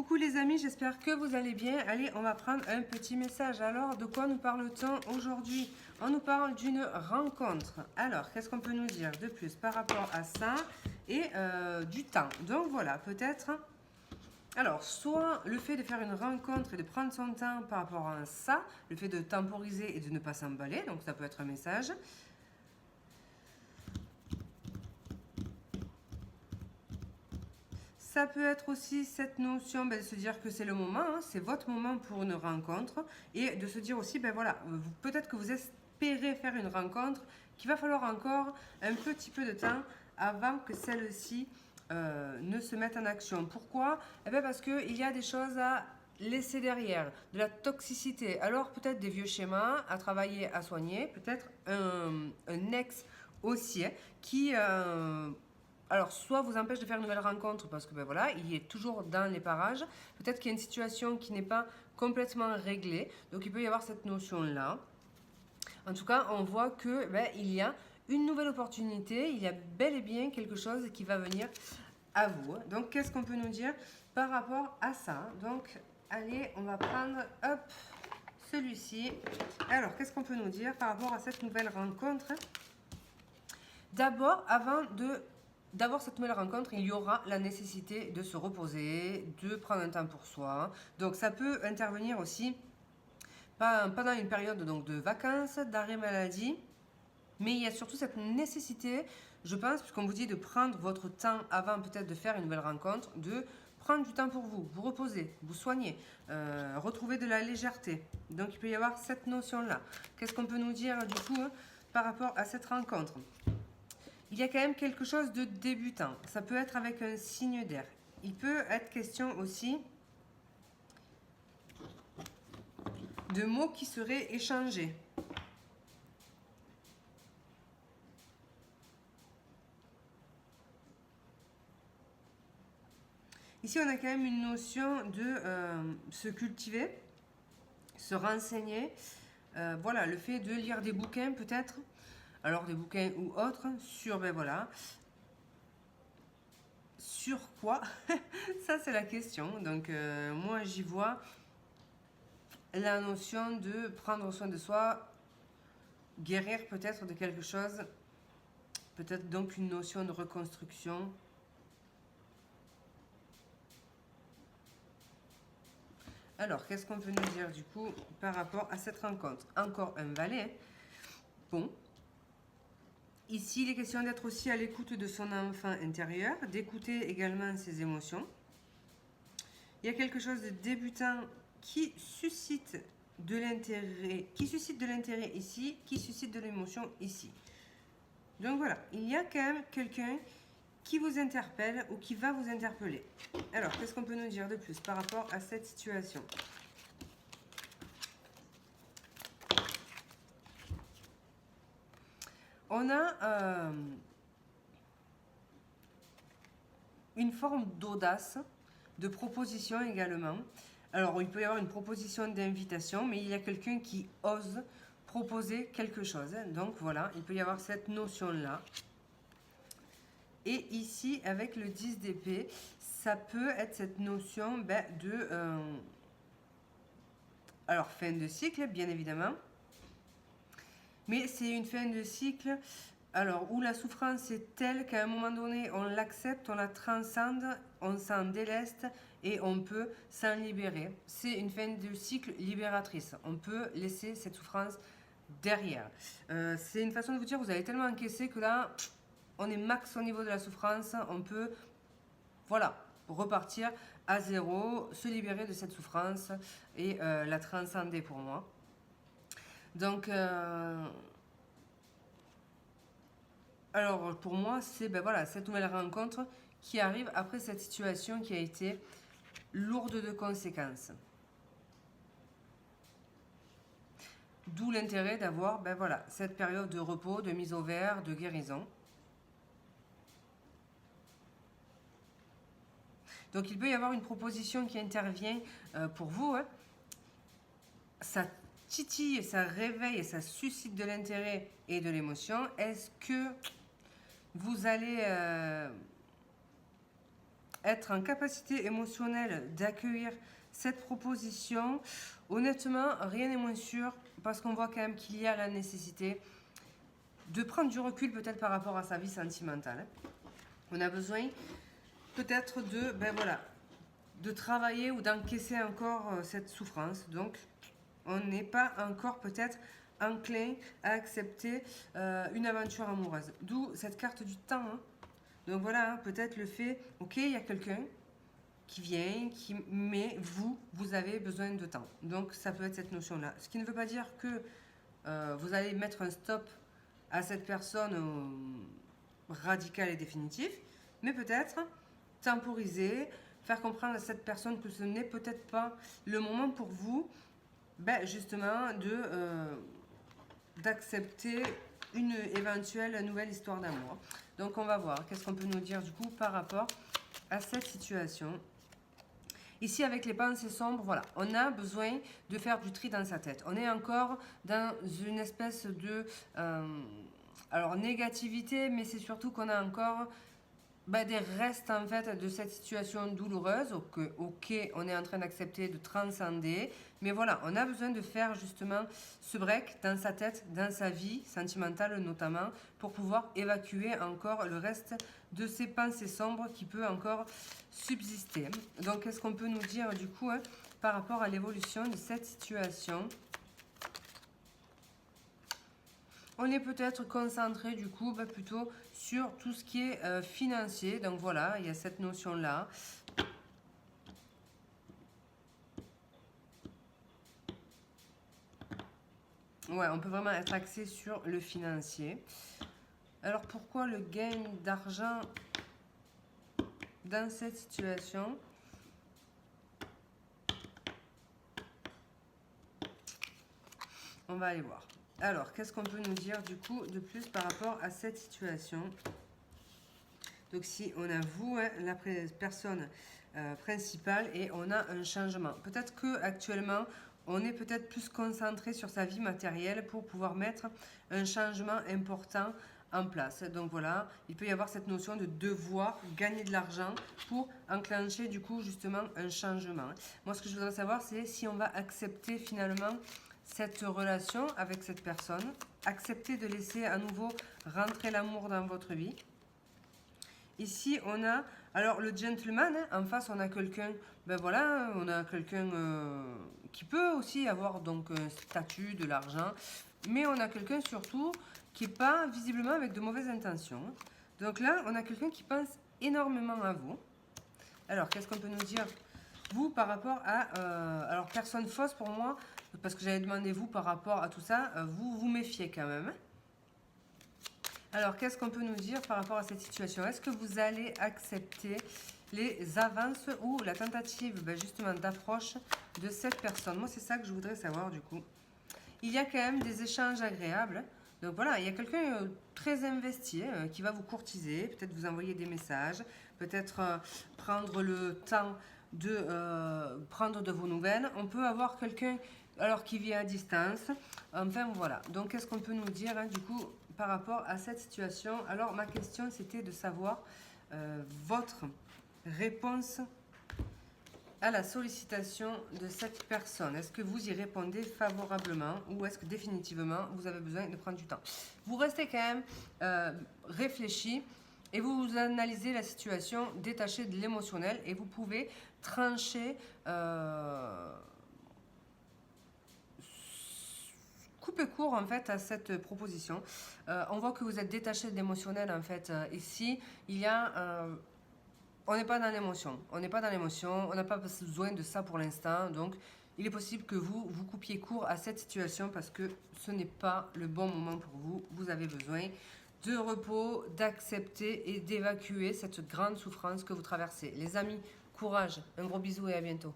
Coucou les amis, j'espère que vous allez bien. Allez, on va prendre un petit message. Alors, de quoi nous parle-t-on aujourd'hui? On nous parle d'une rencontre. Alors, qu'est-ce qu'on peut nous dire de plus par rapport à ça et du temps? Donc voilà, peut-être... Alors, soit le fait de faire une rencontre et de prendre son temps par rapport à ça, le fait de temporiser et de ne pas s'emballer, donc ça peut être un message. Ça peut être aussi cette notion de se dire que c'est le moment, hein, c'est votre moment pour une rencontre et de se dire aussi, ben voilà, peut-être que vous espérez faire une rencontre, qu'il va falloir encore un petit peu de temps avant que celle-ci ne se mette en action. Pourquoi? Eh bien parce qu'il y a des choses à laisser derrière, de la toxicité, alors peut-être des vieux schémas à travailler, à soigner, peut-être un ex aussi qui... alors, soit vous empêche de faire une nouvelle rencontre parce que ben voilà, il est toujours dans les parages. Peut-être qu'il y a une situation qui n'est pas complètement réglée. Donc, il peut y avoir cette notion-là. En tout cas, on voit que il y a une nouvelle opportunité. Il y a bel et bien quelque chose qui va venir à vous. Donc, qu'est-ce qu'on peut nous dire par rapport à ça? Donc, allez, on va prendre, hop, celui-ci. Alors, qu'est-ce qu'on peut nous dire par rapport à cette nouvelle rencontre? D'abord, avant d'avoir cette nouvelle rencontre, il y aura la nécessité de se reposer, de prendre un temps pour soi. Donc ça peut intervenir aussi pendant une période donc, de vacances, d'arrêt maladie. Mais il y a surtout cette nécessité, je pense, puisqu'on vous dit de prendre votre temps avant peut-être de faire une nouvelle rencontre, de prendre du temps pour vous, vous reposer, vous soigner, retrouver de la légèreté. Donc il peut y avoir cette notion-là. Qu'est-ce qu'on peut nous dire du coup par rapport à cette rencontre? Il y a quand même quelque chose de débutant. Ça peut être avec un signe d'air. Il peut être question aussi de mots qui seraient échangés. Ici, on a quand même une notion de se cultiver, se renseigner. Voilà, le fait de lire des bouquins peut-être. Alors des bouquins ou autres sur, voilà, sur quoi? Ça c'est la question. Donc moi j'y vois la notion de prendre soin de soi, guérir peut-être de quelque chose, peut-être donc une notion de reconstruction. Alors qu'est-ce qu'on peut nous dire du coup par rapport à cette rencontre? Encore un valet. Bon. Ici, il est question d'être aussi à l'écoute de son enfant intérieur, d'écouter également ses émotions. Il y a quelque chose de débutant qui suscite de l'intérêt ici, qui suscite de l'émotion ici. Donc voilà, il y a quand même quelqu'un qui vous interpelle ou qui va vous interpeller. Alors, qu'est-ce qu'on peut nous dire de plus par rapport à cette situation? On a une forme d'audace, de proposition également. Alors, il peut y avoir une proposition d'invitation, mais il y a quelqu'un qui ose proposer quelque chose. Donc voilà, il peut y avoir cette notion-là. Et ici, avec le 10 d'épée, ça peut être cette notion de... alors, fin de cycle, bien évidemment. Mais c'est une fin de cycle, alors où la souffrance est telle qu'à un moment donné, on l'accepte, on la transcende, on s'en déleste et on peut s'en libérer. C'est une fin de cycle libératrice. On peut laisser cette souffrance derrière. C'est une façon de vous dire, vous avez tellement encaissé que là, on est max au niveau de la souffrance. On peut, voilà, repartir à zéro, se libérer de cette souffrance et la transcender pour moi. Donc, alors pour moi, c'est voilà, cette nouvelle rencontre qui arrive après cette situation qui a été lourde de conséquences. D'où l'intérêt d'avoir voilà, cette période de repos, de mise au vert, de guérison. Donc il peut y avoir une proposition qui intervient pour vous. Hein. Ça titille, ça réveille, ça suscite de l'intérêt et de l'émotion. Est-ce que vous allez être en capacité émotionnelle d'accueillir cette proposition, honnêtement, rien n'est moins sûr parce qu'on voit quand même qu'il y a la nécessité de prendre du recul peut-être par rapport à sa vie sentimentale. On a besoin peut-être de, de travailler ou d'encaisser encore cette souffrance. Donc, on n'est pas encore peut-être enclin à accepter une aventure amoureuse. D'où cette carte du temps. Hein. Donc voilà, hein, peut-être le fait, ok, il y a quelqu'un qui vient, mais vous avez besoin de temps. Donc ça peut être cette notion-là. Ce qui ne veut pas dire que vous allez mettre un stop à cette personne radical et définitif, mais peut-être temporiser, faire comprendre à cette personne que ce n'est peut-être pas le moment pour vous, justement, d'accepter une éventuelle nouvelle histoire d'amour. Donc on va voir qu'est-ce qu'on peut nous dire du coup par rapport à cette situation. Ici, avec les pensées sombres, voilà, on a besoin de faire du tri dans sa tête. On est encore dans une espèce de négativité, mais c'est surtout qu'on a encore des restes en fait de cette situation douloureuse. Ok, on est en train d'accepter, de transcender, mais voilà, on a besoin de faire justement ce break dans sa tête, dans sa vie sentimentale notamment, pour pouvoir évacuer encore le reste de ces pensées sombres qui peut encore subsister. Donc, qu'est-ce qu'on peut nous dire du coup par rapport à l'évolution de cette situation? On est peut-être concentré du coup plutôt sur tout ce qui est financier. Donc voilà, il y a cette notion-là. Ouais, on peut vraiment être axé sur le financier. Alors pourquoi le gain d'argent dans cette situation? On va aller voir. Alors, qu'est-ce qu'on peut nous dire du coup de plus par rapport à cette situation? Donc si on a vous, la personne principale, et on a un changement. Peut-être que actuellement on est peut-être plus concentré sur sa vie matérielle pour pouvoir mettre un changement important en place. Donc voilà, il peut y avoir cette notion de devoir gagner de l'argent pour enclencher du coup justement un changement. Moi, ce que je voudrais savoir, c'est si on va accepter finalement cette relation avec cette personne, accepter de laisser à nouveau rentrer l'amour dans votre vie. Ici, on a, alors le gentleman, en face, on a quelqu'un, on a quelqu'un qui peut aussi avoir donc un statut, de l'argent, mais on a quelqu'un surtout qui n'est pas visiblement avec de mauvaises intentions. Donc là, on a quelqu'un qui pense énormément à vous. Alors, qu'est-ce qu'on peut nous dire, vous, par rapport à... alors, personne fausse pour moi, parce que j'avais demandé vous par rapport à tout ça, vous vous méfiez quand même. Alors, qu'est-ce qu'on peut nous dire par rapport à cette situation? Est-ce que vous allez accepter les avances ou la tentative justement d'approche de cette personne? Moi, c'est ça que je voudrais savoir du coup. Il y a quand même des échanges agréables. Donc voilà, il y a quelqu'un très investi qui va vous courtiser, peut-être vous envoyer des messages, peut-être prendre le temps de prendre de vos nouvelles. On peut avoir quelqu'un alors qui vit à distance. Enfin voilà, donc qu'est-ce qu'on peut nous dire du coup par rapport à cette situation? Alors ma question c'était de savoir votre réponse à la sollicitation de cette personne. Est-ce que vous y répondez favorablement ou est-ce que définitivement vous avez besoin de prendre du temps? Vous restez quand même réfléchi et vous analysez la situation détachée de l'émotionnel et vous pouvez trancher, couper court en fait à cette proposition. On voit que vous êtes détaché de l'émotionnel en fait. Ici, il y a... on n'est pas dans l'émotion, on n'est pas dans l'émotion, on n'a pas besoin de ça pour l'instant, donc il est possible que vous coupiez court à cette situation parce que ce n'est pas le bon moment pour vous. Vous avez besoin de repos, d'accepter et d'évacuer cette grande souffrance que vous traversez. Les amis, courage, un gros bisou et à bientôt.